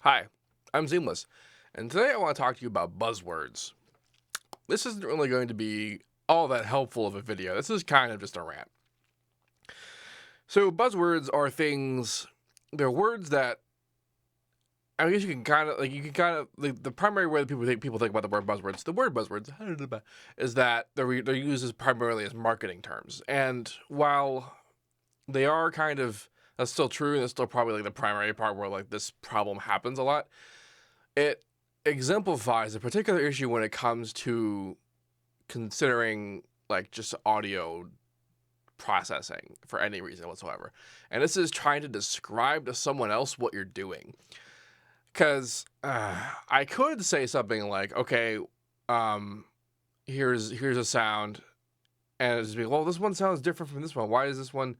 Hi, I'm Seamless, and today I want to talk to you about buzzwords. This isn't really going to be all that helpful of a video. This is kind of just a rant. So, buzzwords are things, they're words that I guess you can kind of the primary way that people think about the word buzzwords is that they're used as primarily as marketing terms. And while they are kind of that's still true, and that's still probably like the primary part where like this problem happens a lot. It exemplifies a particular issue when it comes to considering like just audio processing for any reason whatsoever. And this is trying to describe to someone else what you're doing. Because I could say something like, okay, um, here's a sound, and it's be, well, this one sounds different from this one. Why is this one?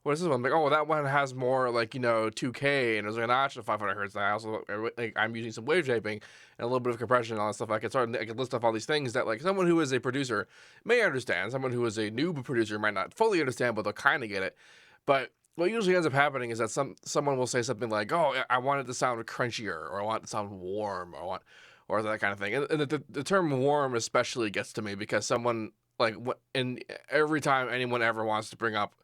What is this one? I'm like, oh, well, that one has more 2K, and there's like an notch of 500 hertz. And I also I'm using some wave shaping and a little bit of compression and all that stuff. I can list off all these things that like someone who is a producer may understand. Someone who is a noob producer might not fully understand, but they'll kind of get it. But what usually ends up happening is that someone will say something like, "Oh, I want it to sound crunchier, or I want it to sound warm, or that kind of thing." And the term "warm" especially gets to me because someone and every time anyone ever wants to bring up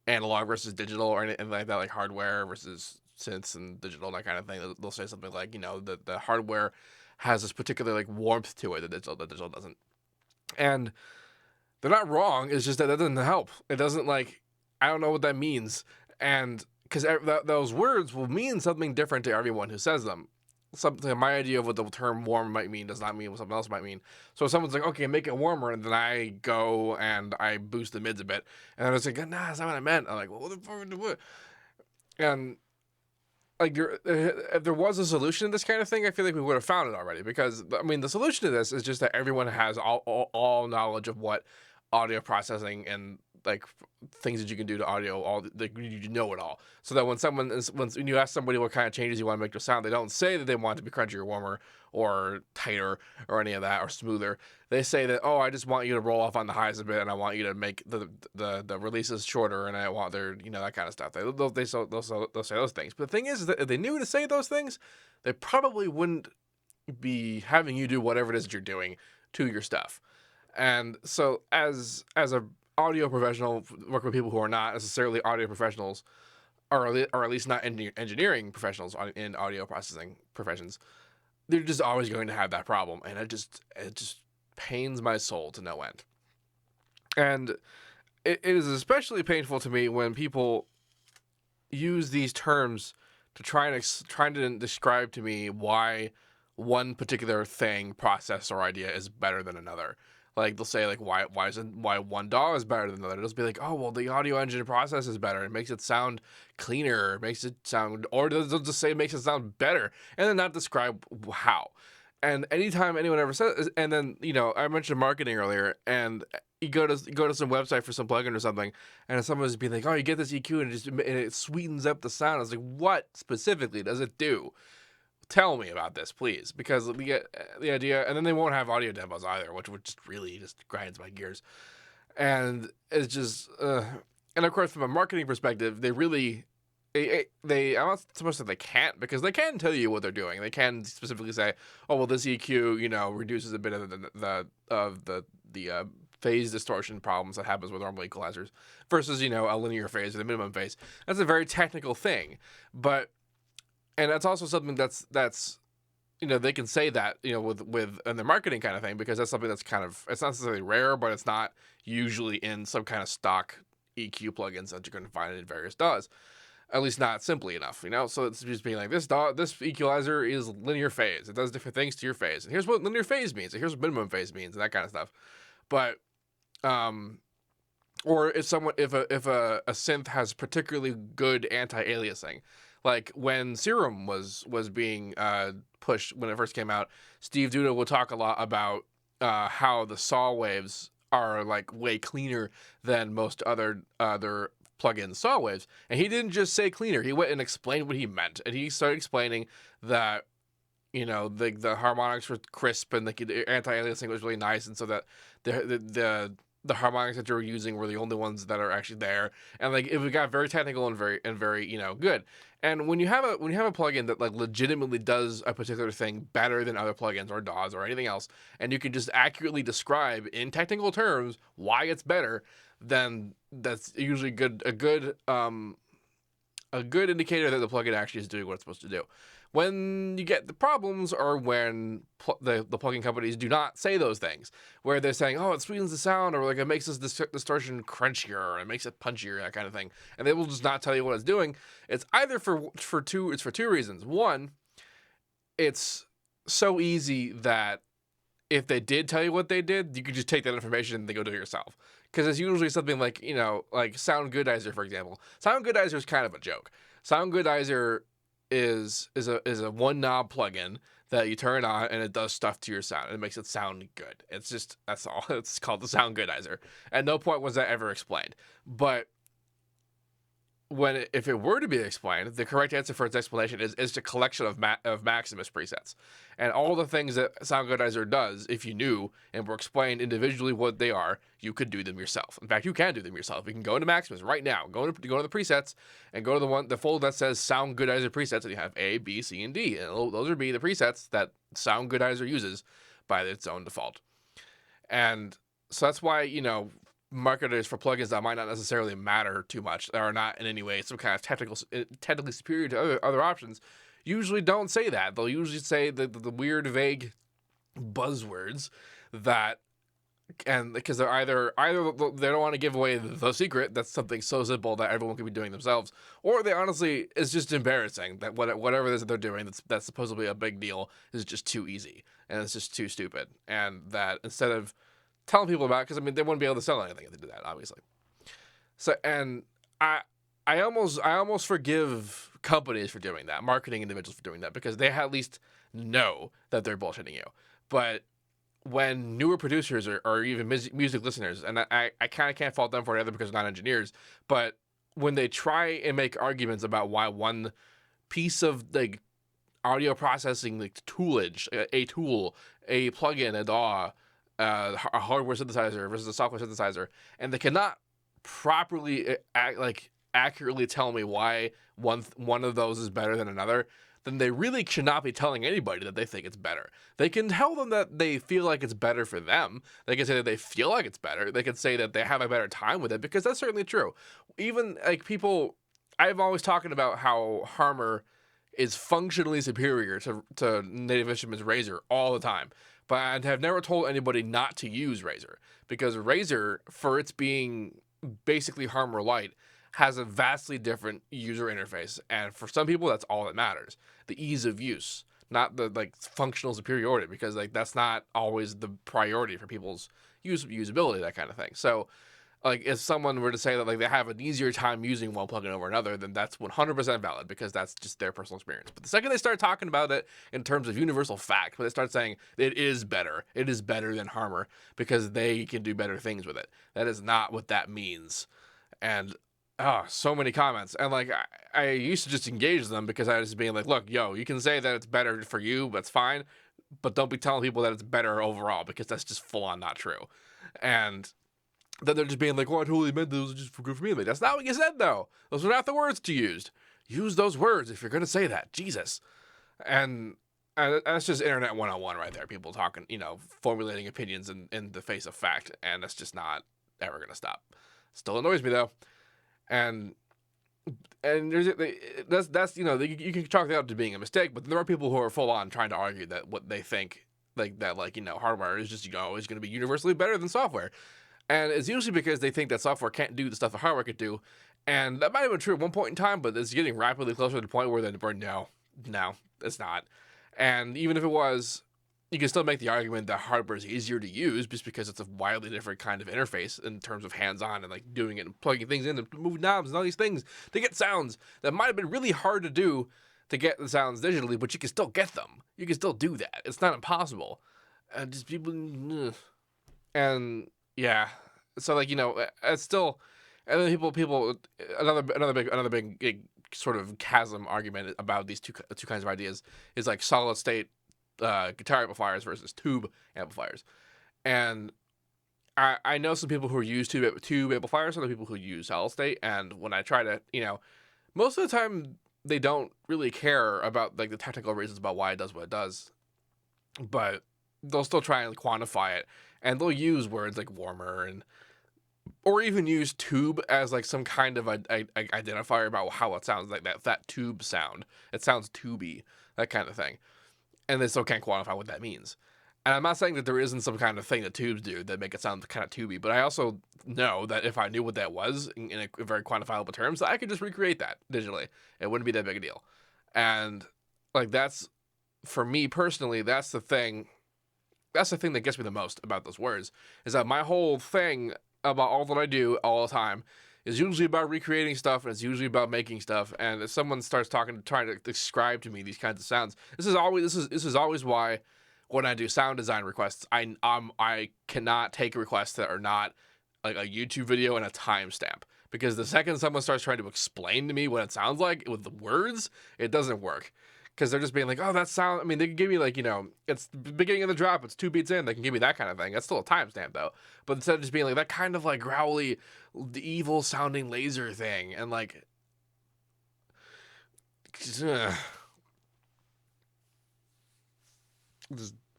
analog versus digital or anything like that, like hardware versus synths and digital and that kind of thing, they'll say something like, the hardware has this particular like warmth to it that digital doesn't. And they're not wrong. It's just that doesn't help. It doesn't I don't know what that means. And because those words will mean something different to everyone who says them. Something my idea of what the term warm might mean does not mean what something else might mean. So if someone's like, okay, make it warmer, and then I go and I boost the mids a bit, and then it's like, nah, that's not what I meant. I'm like, well, what the fuck? And if there was a solution to this kind of thing, I feel like we would have found it already. Because I mean, the solution to this is just that everyone has all knowledge of what audio processing and things that you can do to audio, you know it all. So that when you ask somebody what kind of changes you want to make to sound, they don't say that they want it to be crunchier, warmer, or tighter, or any of that, or smoother. They say that, oh, I just want you to roll off on the highs a bit, and I want you to make the releases shorter, and I want that kind of stuff. They'll say those things. But the thing is that if they knew to say those things, they probably wouldn't be having you do whatever it is that you're doing to your stuff. And so as a audio professional, work with people who are not necessarily audio professionals, or at least not engineering professionals in audio processing professions, they're just always going to have that problem, and it just pains my soul to no end. And it is especially painful to me when people use these terms to trying to describe to me why one particular thing, process, or idea is better than another. Like they'll say why one DAW is better than another. It'll just be like, oh well, the audio engine process is better. It makes it sound cleaner. It makes it sound, or they'll just say it makes it sound better, and then not describe how. And anytime anyone ever says, and then I mentioned marketing earlier, and you go to some website for some plugin or something, and someone's be like, oh, you get this EQ and it sweetens up the sound. I was like, what specifically does it do? Tell me about this, please, because we get the idea, and then they won't have audio demos either, which would just really just grinds my gears. And it's just, and of course, from a marketing perspective, I'm not so much that they can't, because they can tell you what they're doing. They can specifically say, oh well, this EQ, reduces a bit of the phase distortion problems that happens with normal equalizers versus a linear phase or the minimum phase. That's a very technical thing, and that's also something that's they can say that with in their marketing kind of thing, because that's something that's kind of, it's not necessarily rare, but it's not usually in some kind of stock EQ plugins that you're going to find in various DAWs, at least not simply enough. So it's just being like, this equalizer is linear phase, it does different things to your phase, and here's what linear phase means, and here's what minimum phase means, and that kind of stuff. But or if a synth has particularly good anti-aliasing, like when Serum was being pushed when it first came out, Steve Duda will talk a lot about how the saw waves are like way cleaner than most other plug-in saw waves, and he didn't just say cleaner. He went and explained what he meant, and he started explaining that the harmonics were crisp and the anti-aliasing was really nice, and so that the the harmonics that you're using were the only ones that are actually there, and like it got very technical and very good. And when you have a plugin that like legitimately does a particular thing better than other plugins or DAWs or anything else, and you can just accurately describe in technical terms why it's better, then that's usually a good indicator that the plugin actually is doing what it's supposed to do. When you get the problems are when the plugin companies do not say those things, where they're saying, oh, it sweetens the sound, or like it makes this distortion crunchier, or it makes it punchier, that kind of thing, and they will just not tell you what it's doing. It's either for two reasons. One, it's so easy that if they did tell you what they did, you could just take that information and then go do it yourself. Because it's usually something like, like Sound Goodizer, for example. Sound Goodizer is kind of a joke. Sound Goodizer is a one knob plugin that you turn on and it does stuff to your sound and it makes it sound good. That's all. It's called the Sound Goodizer. At no point was that ever explained. But if it were to be explained, the correct answer for its explanation is a collection of Maximus presets, and all the things that Sound Goodizer does. If you knew and were explained individually what they are, you could do them yourself. In fact, you can do them yourself. You can go into Maximus right now, go to the presets, and go to the folder that says Sound Goodizer presets, and you have A, B, C, and D, and those would be the presets that Sound Goodizer uses by its own default. And so that's why marketers for plugins that might not necessarily matter too much, or are not in any way some kind of technically superior to other options, usually don't say that. They'll usually say the weird, vague buzzwords that, and because they're either they don't want to give away the secret, that's something so simple that everyone could be doing themselves, or they honestly, it's just embarrassing that whatever it is that they're doing that's supposedly a big deal is just too easy and it's just too stupid, and that instead of telling people about it, because they wouldn't be able to sell anything if they did that, obviously. So, and I almost forgive companies for doing that, marketing individuals for doing that, because they at least know that they're bullshitting you. But when newer producers or even music listeners, and I kind of can't fault them for it either because they're not engineers, but when they try and make arguments about why one piece of like audio processing, like toolage, a tool, a plugin, a DAW, a hardware synthesizer versus a software synthesizer, and they cannot properly accurately tell me why one of those is better than another, then they really should not be telling anybody that they think it's better. They can tell them that they feel like it's better for them. They can say that they feel like it's better. They can say that they have a better time with it, because that's certainly true. Even like people, I've always talking about how Harmor is functionally superior to Native Instruments Razor all the time. But I have never told anybody not to use Razor, because Razor, for its being basically Harmor Lite, has a vastly different user interface, and for some people that's all that matters, the ease of use, not the like functional superiority, because like that's not always the priority for people's usability, that kind of thing. So like if someone were to say that like they have an easier time using one plugin over another, then that's 100% valid, because that's just their personal experience. But the second they start talking about it in terms of universal fact, when they start saying it is better than Harmor because they can do better things with it, that is not what that means. And so many comments, and like I used to just engage them, because I was just being like, look, you can say that it's better for you, that's fine, but don't be telling people that it's better overall, because that's just full on not true. And then they're just being like, well, I totally meant those are just good for me. Like, that's not what you said, though. Those are not the words to use. Use those words if you're going to say that. Jesus. And that's just internet 101 right there. People talking, formulating opinions in the face of fact. And that's just not ever going to stop. Still annoys me, though. And that's you can chalk that up to being a mistake, but there are people who are full on trying to argue that what they think, hardware is just, is going to be universally better than software. And it's usually because they think that software can't do the stuff that hardware could do. And that might have been true at one point in time, but it's getting rapidly closer to the point where no, it's not. And even if it was, you can still make the argument that hardware is easier to use just because it's a wildly different kind of interface in terms of hands-on and like doing it and plugging things in and moving knobs and all these things to get sounds that might have been really hard to do to get the sounds digitally, but you can still get them. You can still do that. It's not impossible. And just people, and yeah, so like it's still, and then people another big sort of chasm argument about these two kinds of ideas is like solid state guitar amplifiers versus tube amplifiers, and I know some people who use tube amplifiers, other people who use solid state, and when I try to, most of the time they don't really care about like the technical reasons about why it does what it does, but they'll still try and quantify it, and they'll use words like warmer and or even use tube as like some kind of a identifier about how it sounds, like that tube sound. It sounds tubey, that kind of thing, and they still can't quantify what that means. And I'm not saying that there isn't some kind of thing that tubes do that make it sound kind of tubey, but I also know that if I knew what that was in a very quantifiable terms, I could just recreate that digitally. It wouldn't be that big a deal. And like that's for me personally, that's the thing. That's the thing that gets me the most about those words is that my whole thing about all that I do all the time is usually about recreating stuff, and it's usually about making stuff. And if someone starts trying to describe to me these kinds of sounds, this is always why when I do sound design requests, I cannot take requests that are not like a YouTube video and a timestamp, because the second someone starts trying to explain to me what it sounds like with the words, it doesn't work. Because they're just being like, oh, that sound. I mean, they can give me like, it's the beginning of the drop, it's 2 beats in. They can give me that kind of thing. That's still a timestamp though. But instead of just being like that kind of like growly, evil sounding laser thing, and like, just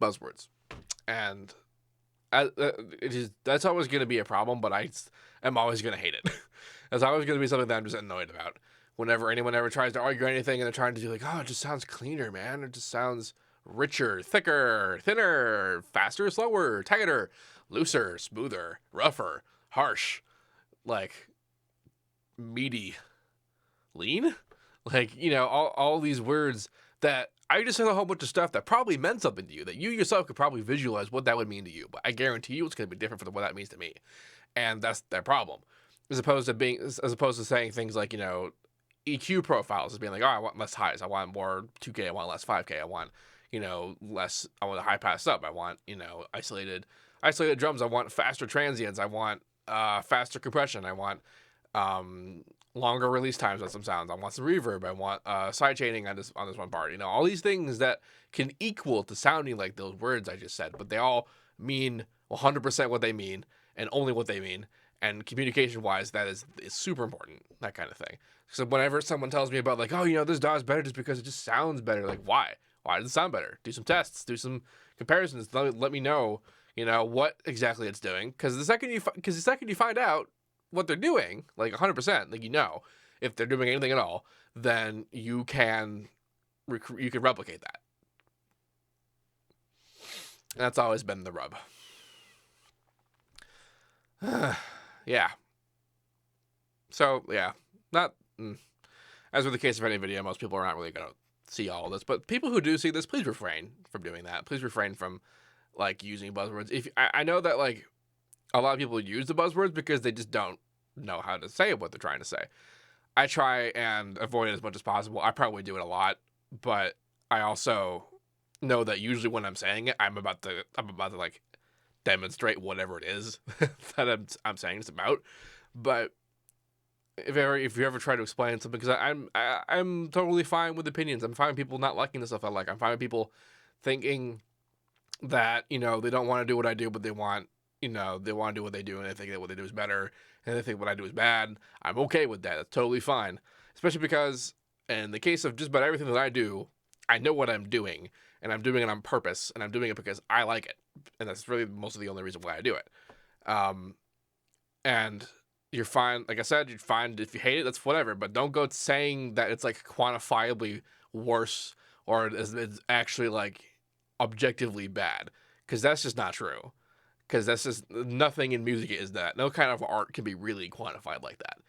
buzzwords, and that's always going to be a problem. But I'm always going to hate it. That's always going to be something that I'm just annoyed about. Whenever anyone ever tries to argue anything and they're trying to do like, oh, it just sounds cleaner, man. It just sounds richer, thicker, thinner, faster, slower, tighter, looser, smoother, rougher, harsh, like meaty, lean. Like, all these words that I just said a whole bunch of stuff that probably meant something to you, that you yourself could probably visualize what that would mean to you. But I guarantee you it's going to be different from what that means to me. And that's their problem. As opposed to saying things like, EQ profiles, as being like, oh, I want less highs, I want more 2K, I want less 5K, I want, less, I want a high pass sub, I want, isolated drums, I want faster transients, I want faster compression, I want longer release times on some sounds, I want some reverb, I want side chaining on this one part, all these things that can equal to sounding like those words I just said, but they all mean 100% what they mean and only what they mean. And communication-wise, that is super important, that kind of thing. So whenever someone tells me about like, oh, this DAW is better just because it just sounds better, like why? Why does it sound better? Do some tests, do some comparisons. Let me know, what exactly it's doing. Because the second you find out what they're doing, like 100%, like if they're doing anything at all, then you can replicate that. And that's always been the rub. Yeah. So, yeah. Not... As with the case of any video, most people are not really going to see all of this. But people who do see this, please refrain from doing that. Please refrain from, like, using buzzwords. I know that, like, a lot of people use the buzzwords because they just don't know how to say what they're trying to say. I try and avoid it as much as possible. I probably do it a lot. But I also know that usually when I'm saying it, I'm about to like, demonstrate whatever it is that I'm saying it's about. But if you ever try to explain something, because I'm totally fine with opinions. I'm fine with people not liking the stuff I like. I'm fine with people thinking that they don't want to do what I do, but they want they want to do what they do, and they think that what they do is better, and they think what I do is bad. I'm okay with that. That's totally fine. Especially because in the case of just about everything that I do, I know what I'm doing, and I'm doing it on purpose, and I'm doing it because I like it. And that's really most of the only reason why I do it. And you're fine. Like I said, you're fine if you hate it, that's whatever. But don't go saying that it's like quantifiably worse or it's actually like objectively bad. Because that's just not true. Because that's just nothing in music is that. No kind of art can be really quantified like that.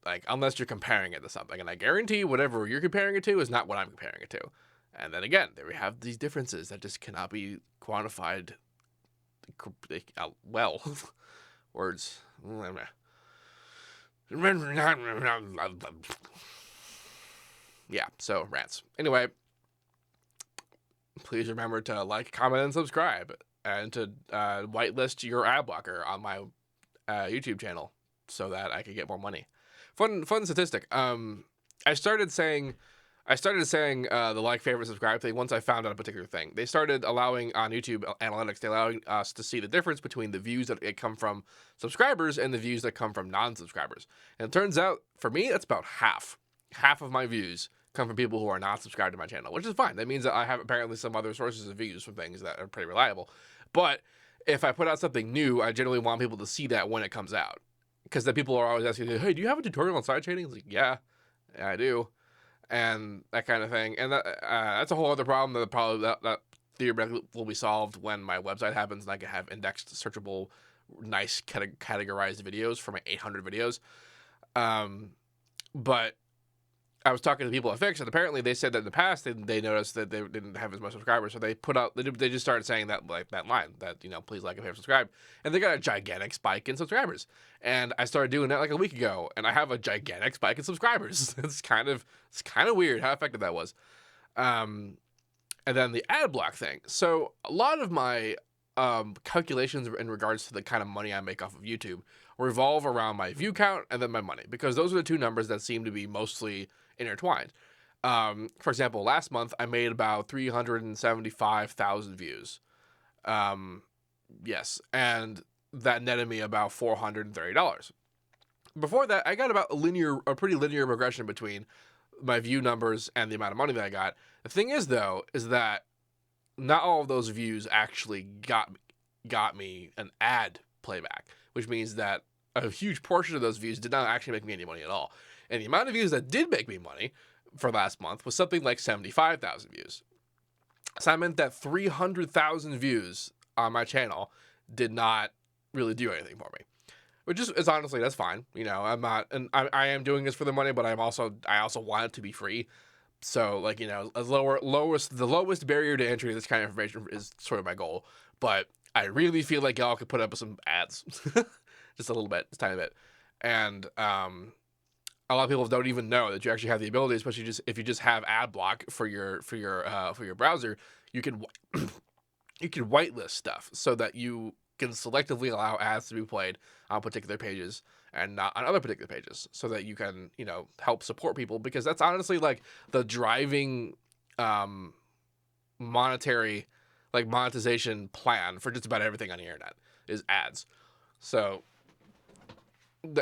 Like, unless you're comparing it to something. And I guarantee whatever you're comparing it to is not what I'm comparing it to. And then again, there we have these differences that just cannot be quantified well. Words. Yeah, so rants. Anyway, please remember to like, comment, and subscribe. And to whitelist your ad blocker on my YouTube channel so that I can get more money. Fun statistic. I started saying I started saying the like, favorite, subscribe thing once I found out a particular thing. They started allowing on YouTube analytics, they allowing us to see the difference between the views that come from subscribers and the views that come from non-subscribers. And it turns out, for me, that's about half. Half of my views come from people who are not subscribed to my channel, which is fine. That means that I have apparently some other sources of views from things that are pretty reliable. But if I put out something new, I generally want people to see that when it comes out. Because then people are always asking, hey, do you have a tutorial on sidechaining? It's like, yeah, I do. And that kind of thing. And that's a whole other problem that theoretically will be solved when my website happens and I can have indexed, searchable, nice categorized videos for my 800 videos. But I was talking to people at Fix, and apparently they said that in the past they noticed that they didn't have as much subscribers, so they just started saying that, like, that line that, please like and favorite, subscribe, and they got a gigantic spike in subscribers. And I started doing that like a week ago, and I have a gigantic spike in subscribers. It's kind of weird how effective that was. And then the ad block thing. So a lot of my calculations in regards to the kind of money I make off of YouTube revolve around my view count and then my money, because those are the two numbers that seem to be mostly intertwined. For example, last month I made about 375,000 views. Yes, and that netted me about $430. Before that, I got about a pretty linear progression between my view numbers and the amount of money that I got. The thing is, though, is that not all of those views actually got me an ad playback, which means that a huge portion of those views did not actually make me any money at all. And the amount of views that did make me money for last month was something like 75,000 views. So that meant that 300,000 views on my channel did not really do anything for me, which is honestly, that's fine. I'm not, and I am doing this for the money, but I also want it to be free. So, like, the lowest barrier to entry to this kind of information is sort of my goal. But I really feel like y'all could put up some ads, just a little bit, just a tiny bit, and a lot of people don't even know that you actually have the ability, especially if you just have ad block for your browser. You can whitelist stuff so that you can selectively allow ads to be played on particular pages and not on other particular pages, so that you can help support people, because that's honestly like the driving monetization plan for just about everything on the internet is ads. So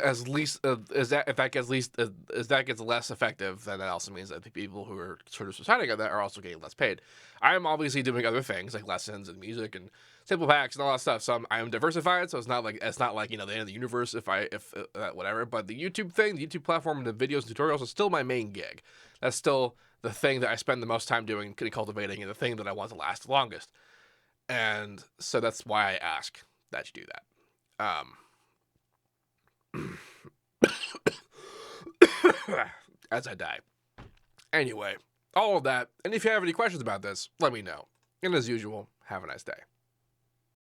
as that gets less effective, then that also means that the people who are sort of subsiding on that are also getting less paid. I am obviously doing other things like lessons and music and sample packs and all that stuff. So I am diversified. So it's not like the end of the universe if whatever. But the YouTube thing, the YouTube platform, and the videos and tutorials is still my main gig. That's still the thing that I spend the most time doing, cultivating, and the thing that I want to last the longest. And so that's why I ask that you do that. As I die. Anyway, all of that. And if you have any questions about this, let me know. And as usual, have a nice day.